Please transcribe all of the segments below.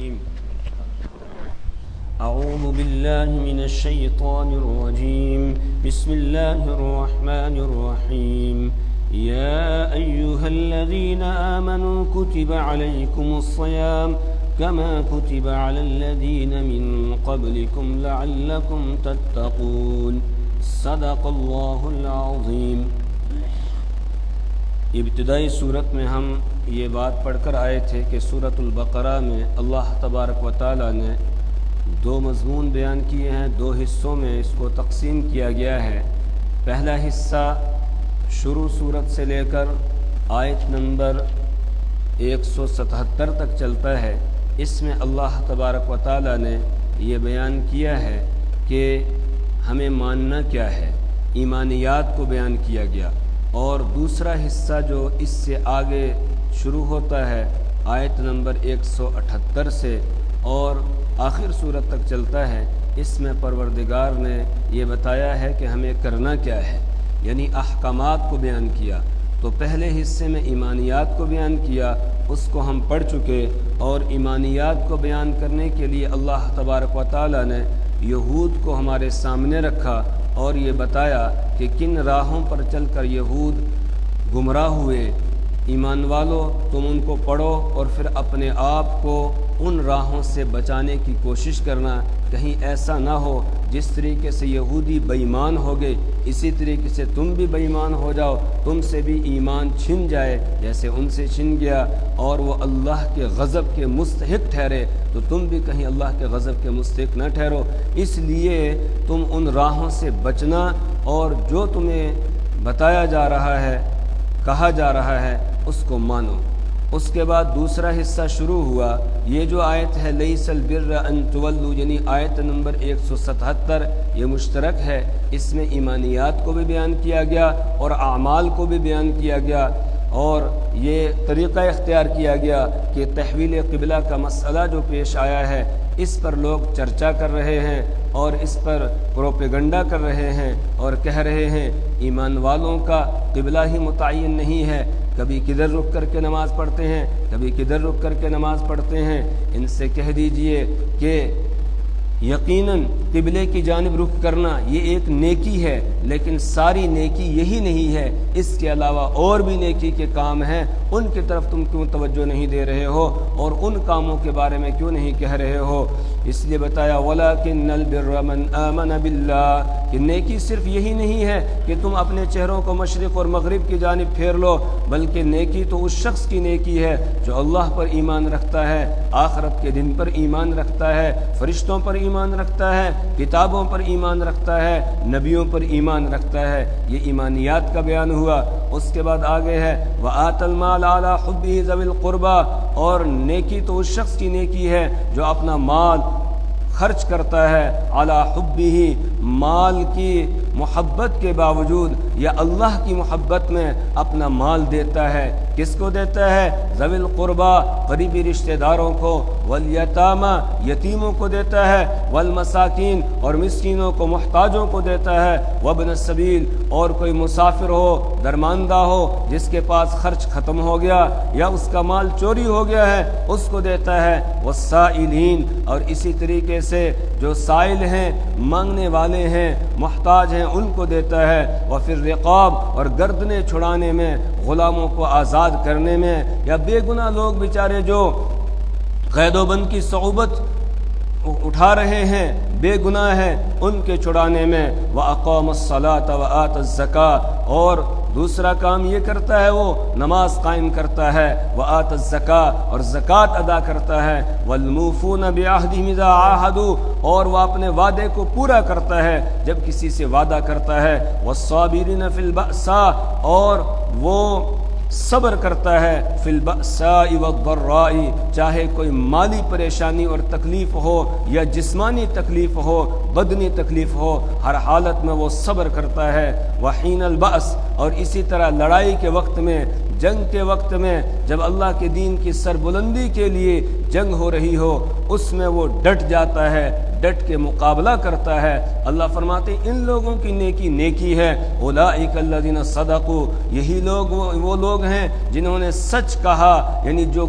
الرحيم. أعوذ بالله من الشيطان الرجيم. بسم الله الرحمن الرحيم. يا أيها الذين آمنوا كتب عليكم الصيام كما كتب على الذين من قبلكم لعلكم تتقون. صدق الله العظيم. ابتدائی صورت میں ہم یہ بات پڑھ کر آئے تھے کہ سورۃ البقرہ میں اللہ تبارک و تعالیٰ نے دو مضمون بیان کیے ہیں، دو حصوں میں اس کو تقسیم کیا گیا ہے۔ پہلا حصہ شروع صورت سے لے کر آیت نمبر 177 تک چلتا ہے۔ اس میں اللہ تبارک و تعالیٰ نے یہ بیان کیا ہے کہ ہمیں ماننا کیا ہے، ایمانیات کو بیان کیا گیا۔ اور دوسرا حصہ جو اس سے آگے شروع ہوتا ہے آیت نمبر 178 سے اور آخر صورت تک چلتا ہے، اس میں پروردگار نے یہ بتایا ہے کہ ہمیں کرنا کیا ہے، یعنی احکامات کو بیان کیا۔ تو پہلے حصے میں ایمانیات کو بیان کیا، اس کو ہم پڑھ چکے، اور ایمانیات کو بیان کرنے کے لیے اللہ تبارک و تعالیٰ نے یہود کو ہمارے سامنے رکھا اور یہ بتایا کہ کن راہوں پر چل کر یہود گمراہ ہوئے۔ ایمان والو، تم ان کو پڑھو اور پھر اپنے آپ کو ان راہوں سے بچانے کی کوشش کرنا، کہیں ایسا نہ ہو جس طریقے سے یہودی بے ایمان ہو گئے اسی طریقے سے تم بھی بے ایمان ہو جاؤ، تم سے بھی ایمان چھن جائے جیسے ان سے چھن گیا، اور وہ اللہ کے غضب کے مستحق ٹھہرے تو تم بھی کہیں اللہ کے غضب کے مستحق نہ ٹھہرو۔ اس لیے تم ان راہوں سے بچنا اور جو تمہیں بتایا جا رہا ہے، کہا جا رہا ہے، اس کو مانو۔ اس کے بعد دوسرا حصہ شروع ہوا۔ یہ جو آیت ہے لیس البر ان تولوا، یعنی آیت نمبر 177، یہ مشترک ہے۔ اس میں ایمانیات کو بھی بیان کیا گیا اور اعمال کو بھی بیان کیا گیا، اور یہ طریقہ اختیار کیا گیا کہ تحویل قبلہ کا مسئلہ جو پیش آیا ہے، اس پر لوگ چرچا کر رہے ہیں اور اس پر پروپیگنڈا کر رہے ہیں اور کہہ رہے ہیں ایمان والوں کا قبلہ ہی متعین نہیں ہے، کبھی کدھر رک کر کے نماز پڑھتے ہیں، کبھی کدھر رک کر کے نماز پڑھتے ہیں۔ ان سے کہہ دیجئے کہ یقیناً قبلے کی جانب رخ کرنا یہ ایک نیکی ہے، لیکن ساری نیکی یہی نہیں ہے، اس کے علاوہ اور بھی نیکی کے کام ہیں، ان کی طرف تم کیوں توجہ نہیں دے رہے ہو اور ان کاموں کے بارے میں کیوں نہیں کہہ رہے ہو؟ اس لیے بتایا وَلَكِنَّ الْبِرَّ مَنْ آمَنَ بِاللَّهِ، کہ نیکی صرف یہی نہیں ہے کہ تم اپنے چہروں کو مشرق اور مغرب کی جانب پھیر لو، بلکہ نیکی تو اس شخص کی نیکی ہے جو اللہ پر ایمان رکھتا ہے، آخرت کے دن پر ایمان رکھتا ہے، فرشتوں پر ایمان رکھتا ہے، کتابوں پر ایمان رکھتا ہے، نبیوں پر ایمان رکھتا ہے۔ یہ ایمانیات کا بیان ہوا۔ اس کے بعد آگے ہے وَآتَ الْمَالَ عَلَى حُبِّهِ ذَوِي الْقُرْبَى، اور نیکی تو اس شخص کی نیکی ہے جو اپنا مال خرچ کرتا ہے علی حبہ، مال کی محبت کے باوجود یا اللہ کی محبت میں اپنا مال دیتا ہے۔ کس کو دیتا ہے؟ ذوی القربہ، قریبی رشتہ داروں کو، والیتامى، یتیموں کو دیتا ہے، والمساکین، اور مسکینوں کو، محتاجوں کو دیتا ہے، وابن السبیل، اور کوئی مسافر ہو، درماندہ ہو، جس کے پاس خرچ ختم ہو گیا یا اس کا مال چوری ہو گیا ہے، اس کو دیتا ہے، والسائلین، اور اسی طریقے سے جو سائل ہیں، مانگنے والے ہیں، محتاج ہیں، ان کو دیتا ہے، وفی الرقاب، اور گردنیں چھڑانے میں، غلاموں کو آزاد کرنے میں، یا بے گناہ لوگ بیچارے جو قید و بند کی صعوبت اٹھا رہے ہیں، بے گناہ ہیں، ان کے چھڑانے میں، وَأَقَامَ الصَّلَاةَ وَآتَ الزَّكَاةَ، اور دوسرا کام یہ کرتا ہے وہ نماز قائم کرتا ہے، وَآتَ الزَّكَاةَ، اور زکوٰۃ ادا کرتا ہے، وَالْمُوفُونَ بِعَهْدِهِمْ إِذَا عَاهَدُوا، اور وہ اپنے وعدے کو پورا کرتا ہے جب کسی سے وعدہ کرتا ہے، وَالصَّابِرِينَ فِي الْبَأْسَاءِ، اور وہ صبر کرتا ہے فی البأساء والضراء، چاہے کوئی مالی پریشانی اور تکلیف ہو یا جسمانی تکلیف ہو، بدنی تکلیف ہو، ہر حالت میں وہ صبر کرتا ہے، وحین البأس، اور اسی طرح لڑائی کے وقت میں، جنگ کے وقت میں، جب اللہ کے دین کی سربلندی کے لیے جنگ ہو رہی ہو، اس میں وہ ڈٹ جاتا ہے، ڈٹ کے مقابلہ کرتا ہے۔ اللہ فرماتے ہیں ان لوگوں کی نیکی نیکی ہے، اولئک الذین صدقوا، یہی لوگ وہ لوگ ہیں جنہوں نے سچ کہا، یعنی جو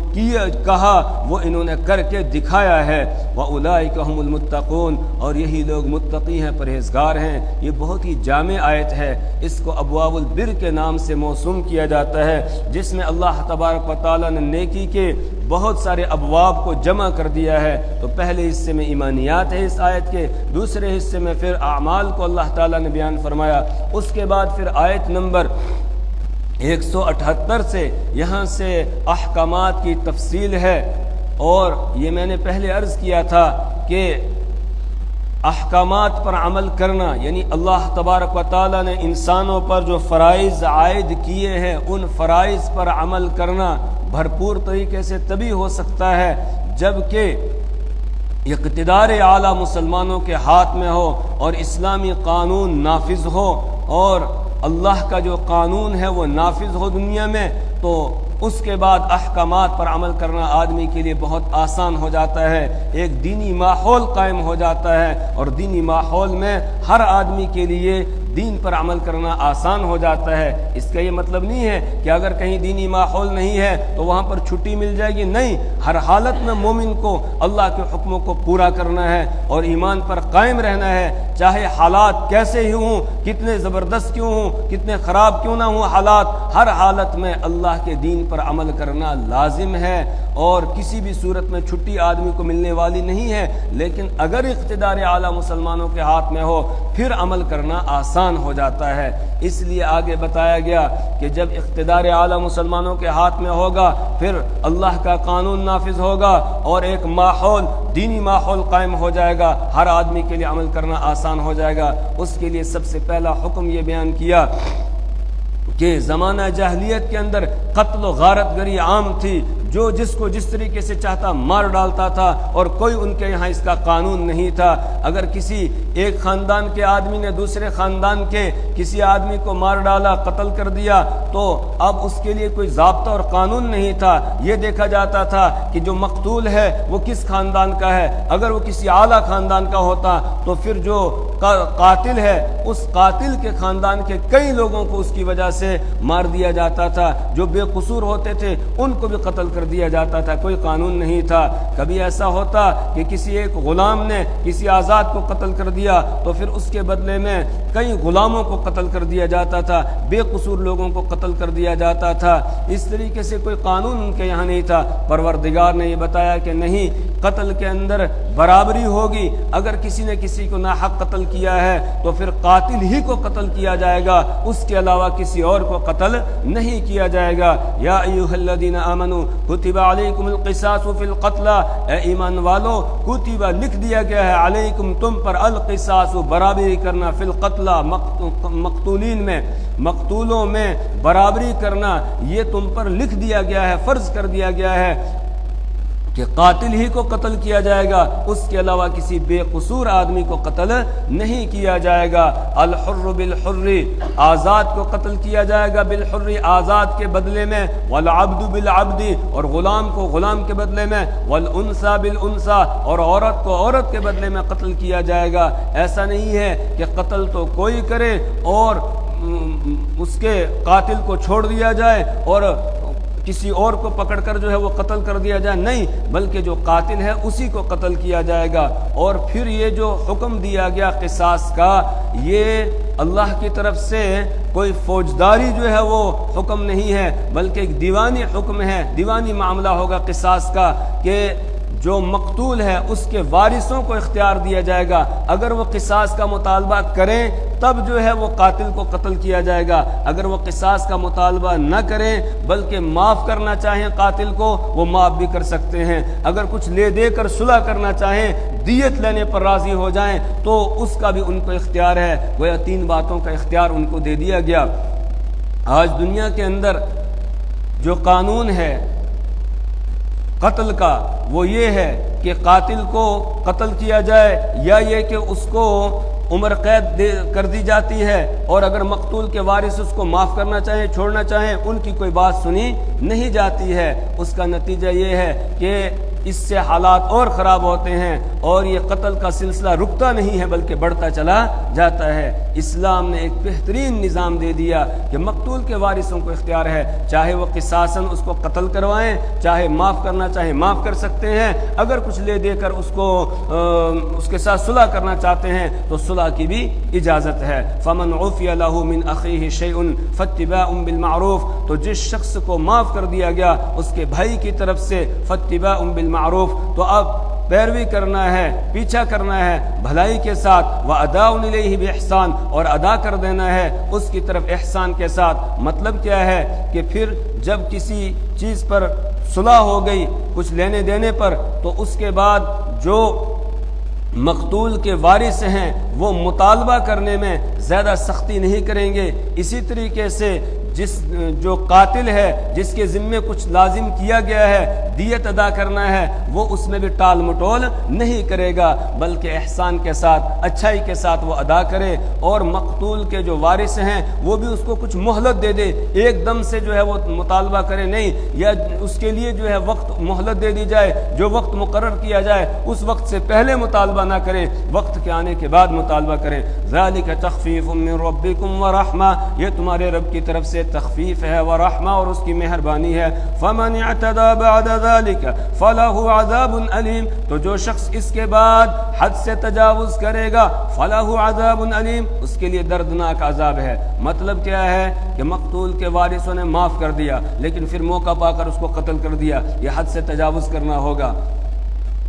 کہا وہ انہوں نے کر کے دکھایا ہے، واولئک هم المتقون، اور یہی لوگ متقی ہیں، پرہیزگار ہیں۔ یہ بہت ہی جامع آیت ہے، اس کو ابواب البر کے نام سے موسوم کیا جاتا ہے، جس میں اللہ تبارک و تعالیٰ نے نیکی کے بہت سارے ابواب کو جمع کر دیا ہے۔ تو پہلے حصے میں ایمانیات ہے اس آیت کے، دوسرے حصے میں پھر اعمال کو اللہ تعالیٰ نے بیان فرمایا، اس کے بعد پھر آیت نمبر 178 سے یہاں سے احکامات کی تفصیل ہے۔ اور یہ میں نے پہلے عرض کیا تھا کہ احکامات پر عمل کرنا، یعنی اللہ تبارک و تعالیٰ نے انسانوں پر جو فرائض عائد کیے ہیں ان فرائض پر عمل کرنا بھرپور طریقے سے تبھی ہو سکتا ہے جب کہ اقتدار اعلیٰ مسلمانوں کے ہاتھ میں ہو اور اسلامی قانون نافذ ہو، اور اللہ کا جو قانون ہے وہ نافذ ہو دنیا میں، تو اس کے بعد احکامات پر عمل کرنا آدمی کے لیے بہت آسان ہو جاتا ہے، ایک دینی ماحول قائم ہو جاتا ہے، اور دینی ماحول میں ہر آدمی کے لیے دین پر عمل کرنا آسان ہو جاتا ہے۔ اس کا یہ مطلب نہیں ہے کہ اگر کہیں دینی ماحول نہیں ہے تو وہاں پر چھٹی مل جائے گی، نہیں، ہر حالت میں مومن کو اللہ کے حکموں کو پورا کرنا ہے اور ایمان پر قائم رہنا ہے، چاہے حالات کیسے ہی ہوں، کتنے زبردست کیوں ہوں، کتنے خراب کیوں نہ ہوں حالات، ہر حالت میں اللہ کے دین پر عمل کرنا لازم ہے، اور کسی بھی صورت میں چھٹی آدمی کو ملنے والی نہیں ہے۔ لیکن اگر اقتدار اعلیٰ مسلمانوں کے ہاتھ میں ہو پھر عمل کرنا آسان ہو جاتا ہے۔ اس لیے آگے بتایا گیا کہ جب اقتدار اعلیٰ مسلمانوں کے ہاتھ میں ہوگا پھر اللہ کا قانون نافذ ہوگا اور ایک ماحول، دینی ماحول قائم ہو جائے گا، ہر آدمی کے لیے عمل کرنا آسان ہو جائے گا۔ اس کے لیے سب سے پہلا حکم یہ بیان کیا کہ زمانہ جاہلیت کے اندر قتل و غارت گری عام تھی، جو جس کو جس طریقے سے چاہتا مار ڈالتا تھا، اور کوئی ان کے یہاں اس کا قانون نہیں تھا۔ اگر کسی ایک خاندان کے آدمی نے دوسرے خاندان کے کسی آدمی کو مار ڈالا، قتل کر دیا، تو اب اس کے لیے کوئی ضابطہ اور قانون نہیں تھا۔ یہ دیکھا جاتا تھا کہ جو مقتول ہے وہ کس خاندان کا ہے، اگر وہ کسی اعلیٰ خاندان کا ہوتا تو پھر جو قاتل ہے اس قاتل کے خاندان کے کئی لوگوں کو اس کی وجہ سے مار دیا جاتا تھا، جو بے قصور ہوتے تھے ان کو بھی قتل کر دیا جاتا تھا، کوئی قانون نہیں تھا۔ کبھی ایسا ہوتا کہ کسی ایک غلام نے کسی آزاد کو قتل کر دیا تو پھر اس کے بدلے میں کئی غلاموں کو قتل کر دیا جاتا تھا، بے قصور لوگوں کو قتل کر دیا جاتا تھا۔ اس طریقے سے کوئی قانون ان کے یہاں نہیں تھا۔ پروردگار نے یہ بتایا کہ نہیں، قتل کے اندر برابری ہوگی، اگر کسی نے کسی کو ناحق قتل کیا ہے تو پھر قاتل ہی کو قتل کیا جائے گا، اس کے علاوہ کسی اور کو قتل نہیں کیا جائے گا۔ یا ایھا الذین آمنوا کتب علیکم القصاص فی القتلی، اے ایمان والو کتب لکھ دیا گیا ہے علیکم تم پر، القصاص برابری کرنا، فی القتلی مقتولین میں، مقتولوں میں برابری کرنا، یہ تم پر لکھ دیا گیا ہے، فرض کر دیا گیا ہے کہ قاتل ہی کو قتل کیا جائے گا، اس کے علاوہ کسی بے قصور آدمی کو قتل نہیں کیا جائے گا۔ الحر بالحر، آزاد کو قتل کیا جائے گا، بالحر آزاد کے بدلے میں، والعبد بالعبد، اور غلام کو غلام کے بدلے میں، والانثى بالانثى، اور عورت کو عورت کے بدلے میں قتل کیا جائے گا۔ ایسا نہیں ہے کہ قتل تو کوئی کرے اور اس کے قاتل کو چھوڑ دیا جائے اور کسی اور کو پکڑ کر جو ہے وہ قتل کر دیا جائے، نہیں، بلکہ جو قاتل ہے اسی کو قتل کیا جائے گا۔ اور پھر یہ جو حکم دیا گیا قصاص کا، یہ اللہ کی طرف سے کوئی فوجداری جو ہے وہ حکم نہیں ہے، بلکہ ایک دیوانی حکم ہے، دیوانی معاملہ ہوگا قصاص کا، کہ جو مقتول ہے اس کے وارثوں کو اختیار دیا جائے گا، اگر وہ قصاص کا مطالبہ کریں تب جو ہے وہ قاتل کو قتل کیا جائے گا، اگر وہ قصاص کا مطالبہ نہ کریں بلکہ معاف کرنا چاہیں قاتل کو، وہ معاف بھی کر سکتے ہیں، اگر کچھ لے دے کر صلح کرنا چاہیں، دیت لینے پر راضی ہو جائیں تو اس کا بھی ان کو اختیار ہے۔ گویا 3 باتوں کا اختیار ان کو دے دیا گیا۔ آج دنیا کے اندر جو قانون ہے قتل کا وہ یہ ہے کہ قاتل کو قتل کیا جائے، یا یہ کہ اس کو عمر قید کر دی جاتی ہے، اور اگر مقتول کے وارث اس کو معاف کرنا چاہیں، چھوڑنا چاہیں، ان کی کوئی بات سنی نہیں جاتی ہے۔ اس کا نتیجہ یہ ہے کہ اس سے حالات اور خراب ہوتے ہیں اور یہ قتل کا سلسلہ رکتا نہیں ہے بلکہ بڑھتا چلا جاتا ہے۔ اسلام نے ایک بہترین نظام دے دیا کہ مقتول کے وارثوں کو اختیار ہے، چاہے وہ قصاصاً اس کو قتل کروائیں، چاہے معاف کرنا چاہیں معاف کر سکتے ہیں، اگر کچھ لے دے کر اس کے ساتھ صلح کرنا چاہتے ہیں تو صلح کی بھی اجازت ہے۔ فمن عفی لہ من اخیہ شیء فاتباع بالمعروف، تو جس شخص کو معاف کر دیا گیا اس کے بھائی کی طرف سے فاتباع بالمعروف، تو اب پیروی کرنا ہے، پیچھا کرنا ہے بھلائی کے ساتھ، وَأَدَاءٌ إِلَيْهِ بِإِحْسَان، اور ادا کر دینا ہے اس کی طرف احسان کے ساتھ۔ مطلب کیا ہے کہ پھر جب کسی چیز پر صلح ہو گئی کچھ لینے دینے پر، تو اس کے بعد جو مقتول کے وارث ہیں وہ مطالبہ کرنے میں زیادہ سختی نہیں کریں گے۔ اسی طریقے سے جو قاتل ہے جس کے ذمے کچھ لازم کیا گیا ہے، دیت ادا کرنا ہے، وہ اس میں بھی ٹال مٹول نہیں کرے گا بلکہ احسان کے ساتھ، اچھائی کے ساتھ وہ ادا کرے، اور مقتول کے جو وارث ہیں وہ بھی اس کو کچھ مہلت دے دے، ایک دم سے جو ہے وہ مطالبہ کرے نہیں، یا اس کے لیے جو ہے وقت مہلت دے دی جائے، جو وقت مقرر کیا جائے اس وقت سے پہلے مطالبہ نہ کریں، وقت کے آنے کے بعد مطالبہ کریں۔ ذالک تخفیف من ربکم ورحمہ، یہ تمہارے رب کی طرف سے تخفیف ہے، ورحمہ اور اس کی مہربانی ہے۔ فمن اعتدى بعد ذلك فله عذاب علیم، تو جو شخص اس کے بعد حد سے تجاوز کرے گا فله عذاب علیم، اس کے لیے دردناک عذاب ہے۔ مطلب کیا ہے کہ مقتول کے وارثوں نے معاف کر دیا لیکن پھر موقع پا کر اس کو قتل کر دیا، یہ حد سے تجاوز کرنا ہوگا۔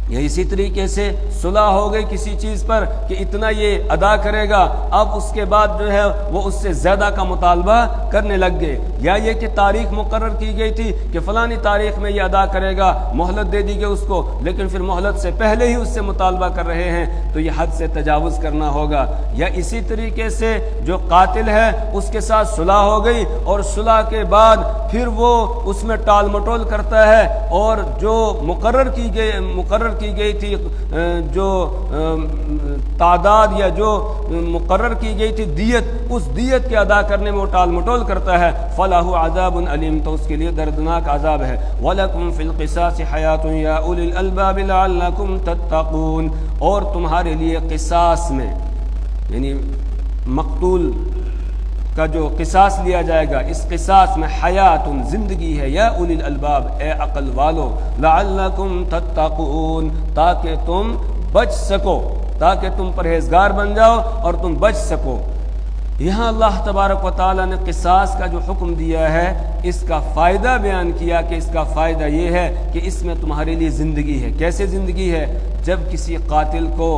یا اسی طریقے سے صلح ہو گئی کسی چیز پر کہ اتنا یہ ادا کرے گا، اب اس کے بعد جو ہے وہ اس سے زیادہ کا مطالبہ کرنے لگ گئے، یا یہ کہ تاریخ مقرر کی گئی تھی کہ فلانی تاریخ میں یہ ادا کرے گا، مہلت دے دی گئی اس کو، لیکن پھر مہلت سے پہلے ہی اس سے مطالبہ کر رہے ہیں، تو یہ حد سے تجاوز کرنا ہوگا۔ یا اسی طریقے سے جو قاتل ہے اس کے ساتھ صلح ہو گئی اور صلح کے بعد پھر وہ اس میں ٹال مٹول کرتا ہے، اور جو مقرر کی گئی تھی جو تعداد یا جو مقرر کی گئی تھی دیت، اس دیت کے ادا کرنے میں وہ ٹال مٹول کرتا ہے، فَلَهُ عَذَابٌ عَلِيمٌ، تو اس کے لیے دردناک عذاب ہے۔ وَلَكُمْ فِي الْقِصَاصِ حَيَاةٌ يَا أُولِي الْأَلْبَابِ لَعَلَّكُمْ تَتَّقُونَ، اور تمہارے لیے قصاص میں، یعنی مقتول کا جو قصاص لیا جائے گا، اس قصاص میں حیات زندگی ہے، یا اولی الالباب، اے عقل والو، لعلکم تتقون، تاکہ تم بچ سکو، تاکہ تم پرہیزگار بن جاؤ اور تم بچ سکو۔ یہاں اللہ تبارک و تعالیٰ نے قصاص کا جو حکم دیا ہے اس کا فائدہ بیان کیا کہ اس کا فائدہ یہ ہے کہ اس میں تمہارے لیے زندگی ہے۔ کیسے زندگی ہے؟ جب کسی قاتل کو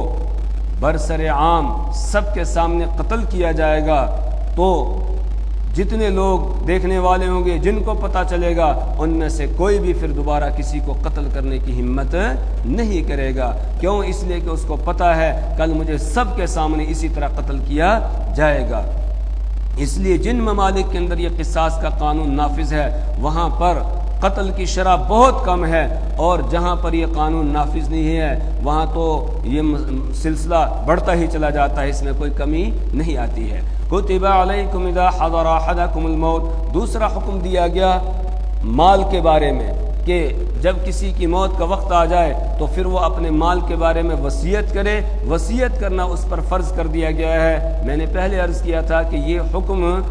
برسر عام سب کے سامنے قتل کیا جائے گا تو جتنے لوگ دیکھنے والے ہوں گے، جن کو پتہ چلے گا، ان میں سے کوئی بھی پھر دوبارہ کسی کو قتل کرنے کی ہمت نہیں کرے گا۔ کیوں؟ اس لیے کہ اس کو پتہ ہے کل مجھے سب کے سامنے اسی طرح قتل کیا جائے گا۔ اس لیے جن ممالک کے اندر یہ قصاص کا قانون نافذ ہے وہاں پر قتل کی شرح بہت کم ہے، اور جہاں پر یہ قانون نافذ نہیں ہے وہاں تو یہ سلسلہ بڑھتا ہی چلا جاتا ہے، اس میں کوئی کمی نہیں آتی ہے۔ کتب علیکم اذا حضر احدکم الموت، دوسرا حکم دیا گیا مال کے بارے میں کہ جب کسی کی موت کا وقت آ جائے تو پھر وہ اپنے مال کے بارے میں وصیت کرے۔ وصیت کرنا اس پر فرض کر دیا گیا ہے۔ میں نے پہلے عرض کیا تھا کہ یہ حکم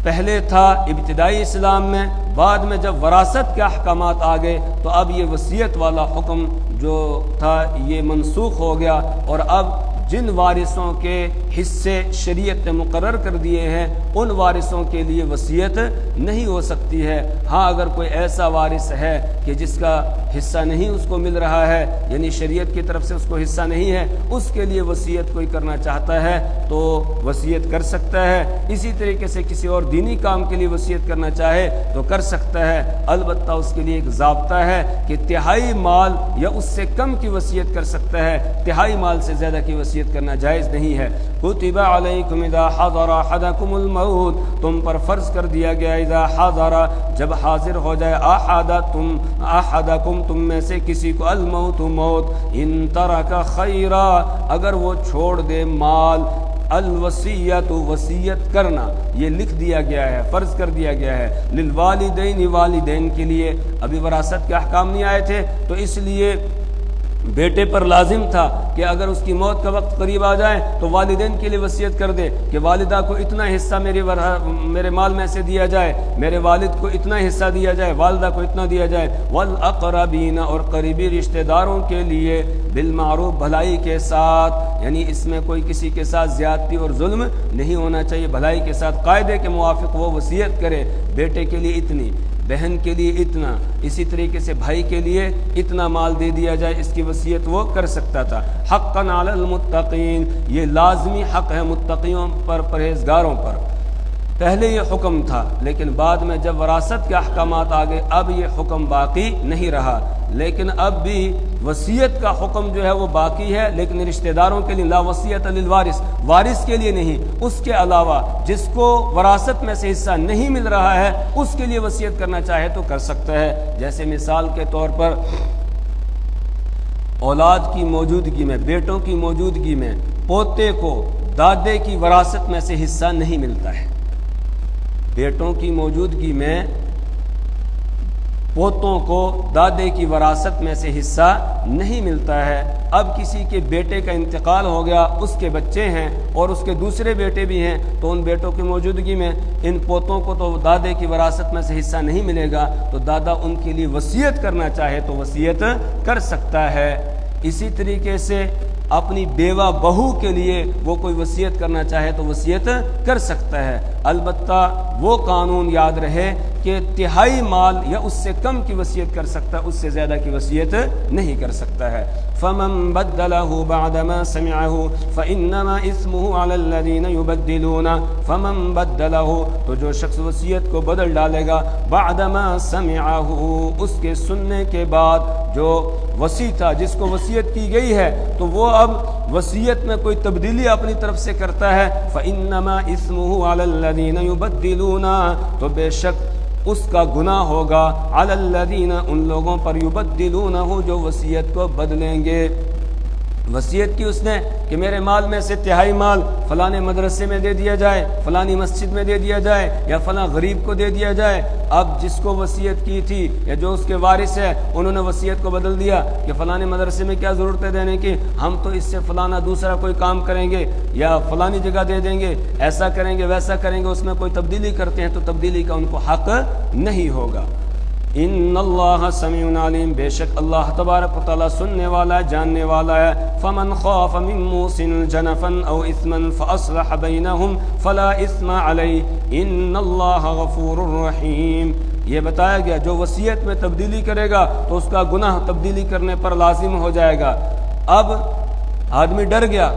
پہلے تھا ابتدائی اسلام میں، بعد میں جب وراثت کے احکامات آ گئے تو اب یہ وصیت والا حکم جو تھا یہ منسوخ ہو گیا، اور اب جن وارثوں کے حصے شریعت نے مقرر کر دیے ہیں ان وارثوں کے لیے وصیت نہیں ہو سکتی ہے۔ ہاں اگر کوئی ایسا وارث ہے کہ جس کا حصہ نہیں اس کو مل رہا ہے، یعنی شریعت کی طرف سے اس کو حصہ نہیں ہے، اس کے لیے وصیت کوئی کرنا چاہتا ہے تو وصیت کر سکتا ہے۔ اسی طریقے سے کسی اور دینی کام کے لیے وصیت کرنا چاہے تو کر سکتا ہے، البتہ اس کے لیے ایک ضابطہ ہے کہ تہائی مال یا اس سے کم کی وصیت کر سکتا ہے، تہائی مال سے زیادہ کی وصیت کرنا جائز نہیں ہے۔ کتب علیکم اذا حضر احدکم الموت، تم پر فرض کر دیا گیا اذا حضر، جب حاضر ہو جائے احدکم تم میں سے کسی کو الموت موت، ان ترک خیرا، اگر وہ چھوڑ دے مال، الوصیت وصیت کرنا یہ لکھ دیا گیا ہے، فرض کر دیا گیا ہے، للوالدین والدین کے لیے۔ ابھی وراثت کے احکام نہیں آئے تھے تو اس لیے بیٹے پر لازم تھا کہ اگر اس کی موت کا وقت قریب آ جائے تو والدین کے لیے وصیت کر دے کہ والدہ کو اتنا حصہ میرے مال میں سے دیا جائے، میرے والد کو اتنا حصہ دیا جائے، والدہ کو اتنا دیا جائے، والاقربین اور قریبی رشتہ داروں کے لیے بالمعروف بھلائی کے ساتھ، یعنی اس میں کوئی کسی کے ساتھ زیادتی اور ظلم نہیں ہونا چاہیے، بھلائی کے ساتھ قاعدے کے موافق وہ وصیت کرے، بیٹے کے لیے اتنی، بہن کے لیے اتنا، اسی طریقے سے بھائی کے لیے اتنا مال دے دیا جائے، اس کی وصیت وہ کر سکتا تھا۔ حقا علی المتقین، یہ لازمی حق ہے متقیوں پر، پرہیزگاروں پر۔ پہلے یہ حکم تھا لیکن بعد میں جب وراثت کے احکامات آ گئے اب یہ حکم باقی نہیں رہا، لیکن اب بھی وصیت کا حکم جو ہے وہ باقی ہے، لیکن رشتہ داروں کے لیے لا وصیت للوارث، وارث کے لیے نہیں، اس کے علاوہ جس کو وراثت میں سے حصہ نہیں مل رہا ہے اس کے لیے وصیت کرنا چاہے تو کر سکتا ہے۔ جیسے مثال کے طور پر اولاد کی موجودگی میں، بیٹوں کی موجودگی میں پوتے کو دادے کی وراثت میں سے حصہ نہیں ملتا ہے، بیٹوں کی موجودگی میں پوتوں کو دادے کی وراثت میں سے حصہ نہیں ملتا ہے۔ اب کسی کے بیٹے کا انتقال ہو گیا، اس کے بچے ہیں اور اس کے دوسرے بیٹے بھی ہیں، تو ان بیٹوں کی موجودگی میں ان پوتوں کو تو دادے کی وراثت میں سے حصہ نہیں ملے گا، تو دادا ان کے لیے وصیت کرنا چاہے تو وصیت کر سکتا ہے۔ اسی طریقے سے اپنی بیوہ بہو کے لیے وہ کوئی وصیت کرنا چاہے تو وصیت کر سکتا ہے، البتہ وہ قانون یاد رہے کہ تہائی مال یا اس سے کم کی وصیت کر سکتا ہے، اس سے زیادہ کی وصیت نہیں کر سکتا ہے۔ فمن بدله بعدما سمعه فانما اسمه على الذين يبدلون، فمن بدله تو جو شخص وصیت کو بدل ڈالے گا بعدما سمعه اس کے سننے کے بعد، جو وصی تھا جس کو وصیت کی گئی ہے تو وہ اب وصیت میں کوئی تبدیلی اپنی طرف سے کرتا ہے، فانما اسمه على الذين يبدلون تو بے شک اس کا گناہ ہوگا علی الذین ان لوگوں پر یبدلونہ جو وصیت کو بدلیں گے۔ وصیت کی اس نے کہ میرے مال میں سے تہائی مال فلاں مدرسے میں دے دیا جائے، فلانی مسجد میں دے دیا جائے یا فلاں غریب کو دے دیا جائے۔ اب جس کو وصیت کی تھی یا جو اس کے وارث ہے انہوں نے وصیت کو بدل دیا کہ فلاں مدرسے میں کیا ضرورت ہے دینے کی، ہم تو اس سے فلانا دوسرا کوئی کام کریں گے یا فلانی جگہ دے دیں گے، ایسا کریں گے ویسا کریں گے، اس میں کوئی تبدیلی کرتے ہیں تو تبدیلی کا ان کو حق نہیں ہوگا۔ ان اللہ سمیع علیم، بے شک اللہ تبارک و تعالیٰ سننے والا ہے، جاننے والا ہے۔ فمن خاف من موص جنفا او اثما فاصلح بینہم فلا اثم علیہ ان اللہ غفور رحیم۔ یہ بتایا گیا جو وصیت میں تبدیلی کرے گا تو اس کا گناہ تبدیلی کرنے پر لازم ہو جائے گا۔ اب آدمی ڈر گیا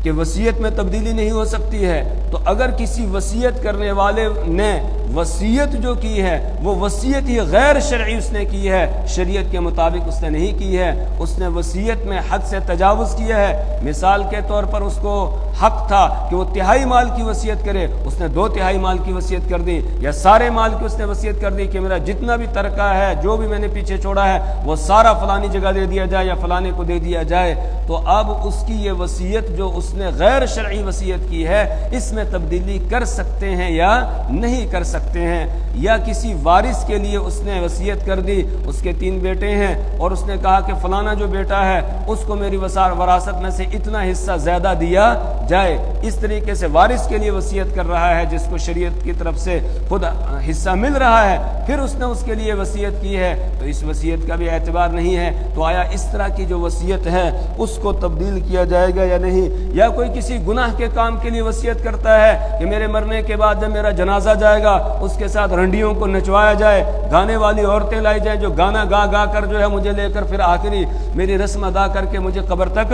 کہ وصیت میں تبدیلی نہیں ہو سکتی ہے، تو اگر کسی وصیت کرنے والے نے وصیت جو کی ہے وہ وصیت ہی غیر شرعی اس نے کی ہے، شریعت کے مطابق اس نے نہیں کی ہے، اس نے وصیت میں حد سے تجاوز کیا ہے۔ مثال کے طور پر اس کو حق تھا کہ وہ تہائی مال کی وصیت کرے، اس نے 2/3 مال کی وصیت کر دی، یا سارے مال کی اس نے وصیت کر دی کہ میرا جتنا بھی ترکہ ہے، جو بھی میں نے پیچھے چھوڑا ہے وہ سارا فلانی جگہ دے دیا جائے یا فلانے کو دے دیا جائے، تو اب اس کی یہ وصیت جو اس نے غیر شرعی وصیت کی ہے اس میں تبدیلی کر سکتے ہیں یا نہیں کر سکتے ہیں۔ یا کسی وارث کے لیے اس نے وصیت کر دی، اس کے 3 بیٹے ہیں اور اس نے کہا کہ فلانا جو بیٹا ہے اس کو میری وراثت میں سے اتنا حصہ زیادہ دیا جائے، اس طریقے سے وارث کے لیے وصیت کر رہا ہے جس کو شریعت کی طرف سے خود حصہ مل رہا ہے، پھر اس نے اس کے لیے وصیت کی ہے تو اس وصیت کا بھی اعتبار نہیں ہے۔ تو آیا اس طرح کی جو وصیت ہے اس کو تبدیل کیا جائے گا یا نہیں؟ یا کوئی کسی گناہ کے کام کے لیے وصیت کرتا ہے کہ میرے مرنے کے بعد جب میرا جنازہ جائے گا اس کے ساتھ رنڈیوں کو نچوایا جائے، گانے والی عورتیں لائی جائیں جو گانا گا گا کر جو ہے مجھے لے کر پھر آخری میری رسم ادا کر کے مجھے قبر تک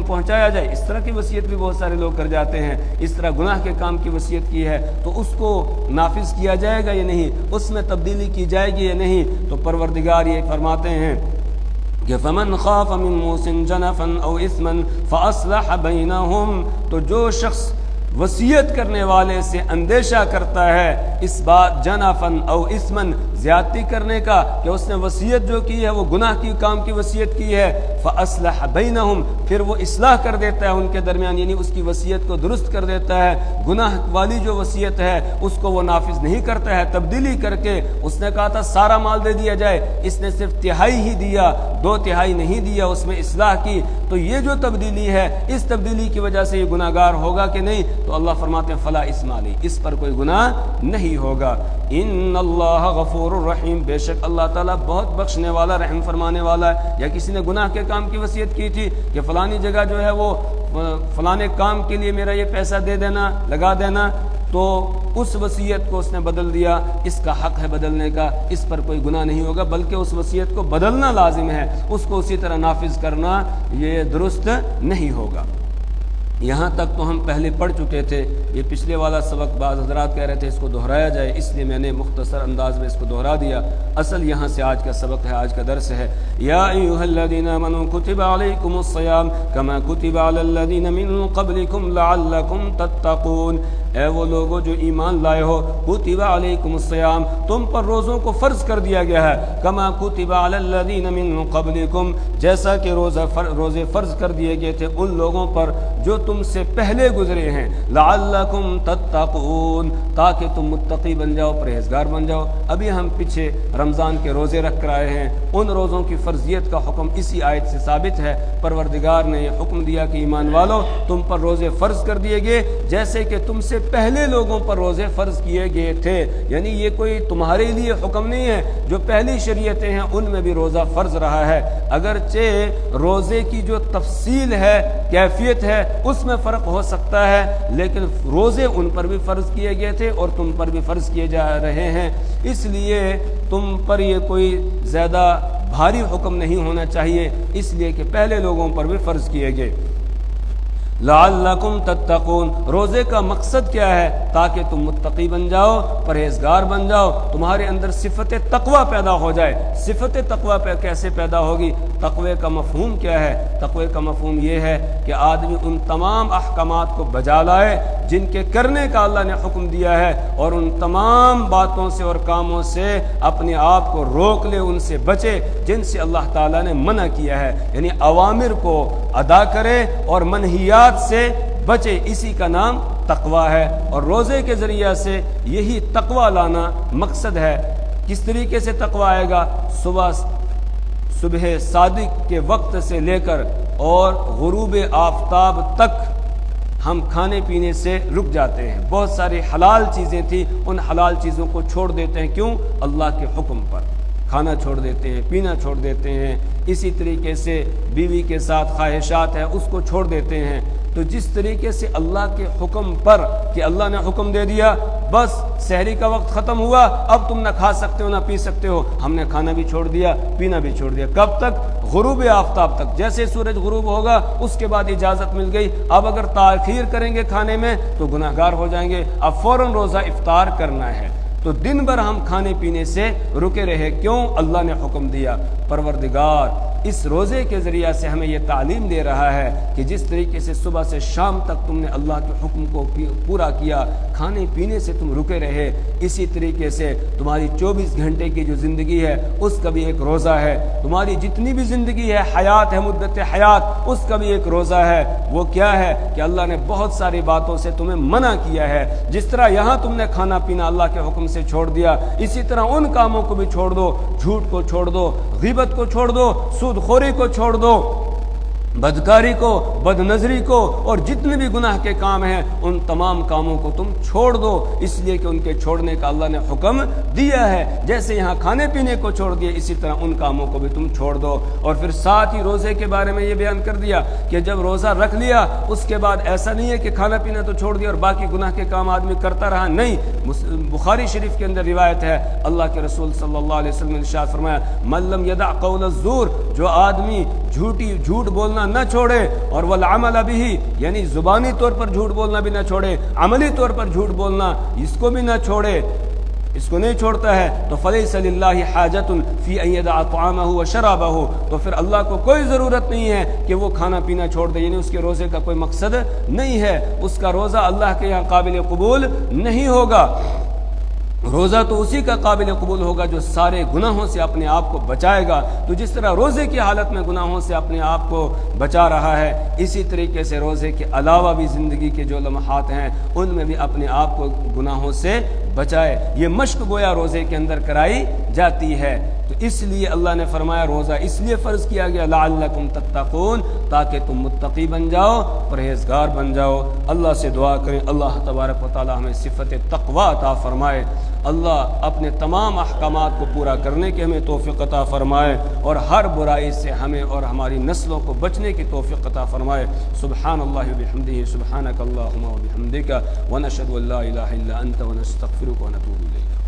پہنچایا جائے، اس طرح کی وصیت بھی بہت سارے لوگ کر جاتے ہیں۔ اس طرح گناہ کے کام کی وصیت کی ہے تو اس کو نافذ کیا جائے گا یا نہیں، اس میں تبدیلی کی جائے گی یا نہیں؟ تو پروردگار یہ فرماتے ہیں کہ فمن خاف من موص جنفا او اثما فاصلح بینہم، تو جو شخص وصیت کرنے والے سے اندیشہ کرتا ہے اس بات جنفن او اسمن زیادتی کرنے کا کہ اس نے وصیت جو کی ہے وہ گناہ کی کام کی وصیت کی ہے، فَأَصْلَحَ بَيْنَهُمْ، پھر وہ اصلاح کر دیتا ہے ان کے درمیان، یعنی اس کی وصیت کو درست کر دیتا ہے، گناہ والی جو وصیت ہے اس کو وہ نافذ نہیں کرتا ہے، تبدیلی کر کے اس نے کہا تھا سارا مال دے دیا جائے، اس نے صرف تہائی ہی دیا، 2/3 نہیں دیا، اس میں اصلاح کی، تو یہ جو تبدیلی ہے اس تبدیلی کی وجہ سے یہ گناہگار ہوگا کہ نہیں؟ تو اللہ فرماتے ہیں فلا اسم علیہ، اس پر کوئی گناہ نہیں ہوگا۔ ان اللہ غفور الرحیم، بے شک اللہ تعالیٰ بہت بخشنے والا رحم فرمانے والا ہے۔ یا کسی نے گناہ کے کام کی وصیت کی تھی کہ فلانی جگہ جو ہے وہ فلانے کام کے لیے میرا یہ پیسہ دے دینا، لگا دینا، تو اس وصیت کو اس نے بدل دیا، اس کا حق ہے بدلنے کا، اس پر کوئی گناہ نہیں ہوگا، بلکہ اس وصیت کو بدلنا لازم ہے، اس کو اسی طرح نافذ کرنا یہ درست نہیں ہوگا۔ یہاں تک تو ہم پہلے پڑھ چکے تھے، یہ پچھلے والا سبق بعض حضرات کہہ رہے تھے اس کو دہرایا جائے، اس لیے میں نے مختصر انداز میں اس کو دہرا دیا۔ اصل یہاں سے آج کا سبق ہے، آج کا درس ہے، یا ایھا الذین آمنوا کتب علیکم الصیام کما کتب علی الذین من قبلکم لعلکم تتقون، اے وہ لوگوں جو ایمان لائے ہو، کتب علیکم الصیام، تم پر روزوں کو فرض کر دیا گیا ہے، کما کتب علی الذین من قبلکم، جیسا کہ روزے فرض کر دیے گئے تھے ان لوگوں پر جو تم سے پہلے گزرے ہیں، لعلکم تتقون، تاکہ تم متقی بن جاؤ، پرہیزگار بن جاؤ۔ ابھی ہم پیچھے رمضان کے روزے رکھ کر آئے ہیں، ان روزوں کی فرضیت کا حکم اسی آیت سے ثابت ہے، پروردگار نے یہ حکم دیا کہ ایمان والو تم پر روزے فرض کر دیے گئے جیسے کہ تم سے پہلے لوگوں پر روزے فرض کیے گئے تھے، یعنی یہ کوئی تمہارے لیے حکم نہیں ہے، جو پہلی شریعتیں ہیں ان میں بھی روزہ فرض رہا ہے، اگرچہ روزے کی جو تفصیل ہے، کیفیت ہے، اس میں فرق ہو سکتا ہے، لیکن روزے ان پر بھی فرض کیے گئے تھے اور تم پر بھی فرض کیے جا رہے ہیں، اس لیے تم پر یہ کوئی زیادہ بھاری حکم نہیں ہونا چاہیے، اس لیے کہ پہلے لوگوں پر بھی فرض کیے گئے۔ لعلکم تتقون، روزے کا مقصد کیا ہے؟ تاکہ تم متقی بن جاؤ، پرہیزگار بن جاؤ، تمہارے اندر صفت تقوی پیدا ہو جائے۔ صفت تقوی کیسے پیدا ہوگی؟ تقوی کا مفہوم کیا ہے؟ تقوی کا مفہوم یہ ہے کہ آدمی ان تمام احکامات کو بجا لائے جن کے کرنے کا اللہ نے حکم دیا ہے، اور ان تمام باتوں سے اور کاموں سے اپنے آپ کو روک لے، ان سے بچے جن سے اللہ تعالیٰ نے منع کیا ہے، یعنی اوامر کو ادا کرے اور منہیات سے بچے، اسی کا نام تقوی ہے۔ اور روزے کے ذریعہ سے یہی تقوی لانا مقصد ہے۔ کس طریقے سے تقوی آئے گا؟ صبح صادق کے وقت سے لے کر اور غروب آفتاب تک ہم کھانے پینے سے رک جاتے ہیں، بہت ساری حلال چیزیں تھیں، ان حلال چیزوں کو چھوڑ دیتے ہیں، کیوں؟ اللہ کے حکم پر، کھانا چھوڑ دیتے ہیں، پینا چھوڑ دیتے ہیں، اسی طریقے سے بیوی کے ساتھ خواہشات ہے اس کو چھوڑ دیتے ہیں۔ تو جس طریقے سے اللہ کے حکم پر، کہ اللہ نے حکم دے دیا بس سحری کا وقت ختم ہوا، اب تم نہ کھا سکتے ہو نہ پی سکتے ہو، ہم نے کھانا بھی چھوڑ دیا، پینا بھی چھوڑ دیا، کب تک؟ غروب آفتاب تک۔ جیسے سورج غروب ہوگا اس کے بعد اجازت مل گئی، اب اگر تاخیر کریں گے کھانے میں تو گناہ گار ہو جائیں گے، اب فوراً روزہ افطار کرنا ہے۔ تو دن بھر ہم کھانے پینے سے رکے رہے، کیوں؟ اللہ نے حکم دیا۔ پروردگار اس روزے کے ذریعہ سے ہمیں یہ تعلیم دے رہا ہے کہ جس طریقے سے صبح سے شام تک تم نے اللہ کے حکم کو پورا کیا، کھانے پینے سے تم رکے رہے، اسی طریقے سے تمہاری 24 گھنٹے کی جو زندگی ہے اس کا بھی ایک روزہ ہے، تمہاری جتنی بھی زندگی ہے، حیات ہے، مدت حیات، اس کا بھی ایک روزہ ہے۔ وہ کیا ہے؟ کہ اللہ نے بہت ساری باتوں سے تمہیں منع کیا ہے، جس طرح یہاں تم نے کھانا پینا اللہ کے حکم سے چھوڑ دیا، اسی طرح ان کاموں کو بھی چھوڑ دو، جھوٹ کو چھوڑ دو، غیبت کو چھوڑ دو، سود خوری کو چھوڑ دو، بدکاری کو، بد نظری کو، اور جتنے بھی گناہ کے کام ہیں ان تمام کاموں کو تم چھوڑ دو، اس لیے کہ ان کے چھوڑنے کا اللہ نے حکم دیا ہے۔ جیسے یہاں کھانے پینے کو چھوڑ دیا، اسی طرح ان کاموں کو بھی تم چھوڑ دو۔ اور پھر ساتھ ہی روزے کے بارے میں یہ بیان کر دیا کہ جب روزہ رکھ لیا اس کے بعد ایسا نہیں ہے کہ کھانا پینا تو چھوڑ دیا اور باقی گناہ کے کام آدمی کرتا رہا، نہیں۔ بخاری شریف کے اندر روایت ہے، اللہ کے رسول صلی اللہ علیہ وسلم نے ارشاد فرمایا، من لم یدع قول الزور، جو آدمی جھوٹ بولنا نہ چھوڑے، اور والعمل به، یعنی زبانی طور پر جھوٹ بولنا بھی نہ چھوڑے، عملی طور پر جھوٹ بولنا اس کو بھی نہ چھوڑے، اس کو نہیں چھوڑتا ہے، تو فلیس للہ حاجۃ فی ان یدع طعامہ وشرابہ، تو پھر اللہ کو کوئی ضرورت نہیں ہے کہ وہ کھانا پینا چھوڑ دے، یعنی اس کے روزے کا کوئی مقصد نہیں ہے، اس کا روزہ اللہ کے یہاں قابل قبول نہیں ہوگا۔ روزہ تو اسی کا قابل قبول ہوگا جو سارے گناہوں سے اپنے آپ کو بچائے گا۔ تو جس طرح روزے کی حالت میں گناہوں سے اپنے آپ کو بچا رہا ہے، اسی طریقے سے روزے کے علاوہ بھی زندگی کے جو لمحات ہیں ان میں بھی اپنے آپ کو گناہوں سے بچائے۔ یہ مشق گویا روزے کے اندر کرائی جاتی ہے۔ تو اس لیے اللہ نے فرمایا روزہ اس لیے فرض کیا گیا لعلکم تتقون، تاکہ تم متقی بن جاؤ، پرہیزگار بن جاؤ۔ اللہ سے دعا کریں اللہ تبارک و تعالی ہمیں صفت تقوی عطا فرمائے، اللہ اپنے تمام احکامات کو پورا کرنے کی ہمیں توفیق عطا فرمائے، اور ہر برائی سے ہمیں اور ہماری نسلوں کو بچنے کی توفیق عطا فرمائے۔ سبحان اللہ وبحمدہ، سبحانک اللہم وبحمدک، ونشہد ان لا الہ الا انت ونستغفرک ونتوب الیک۔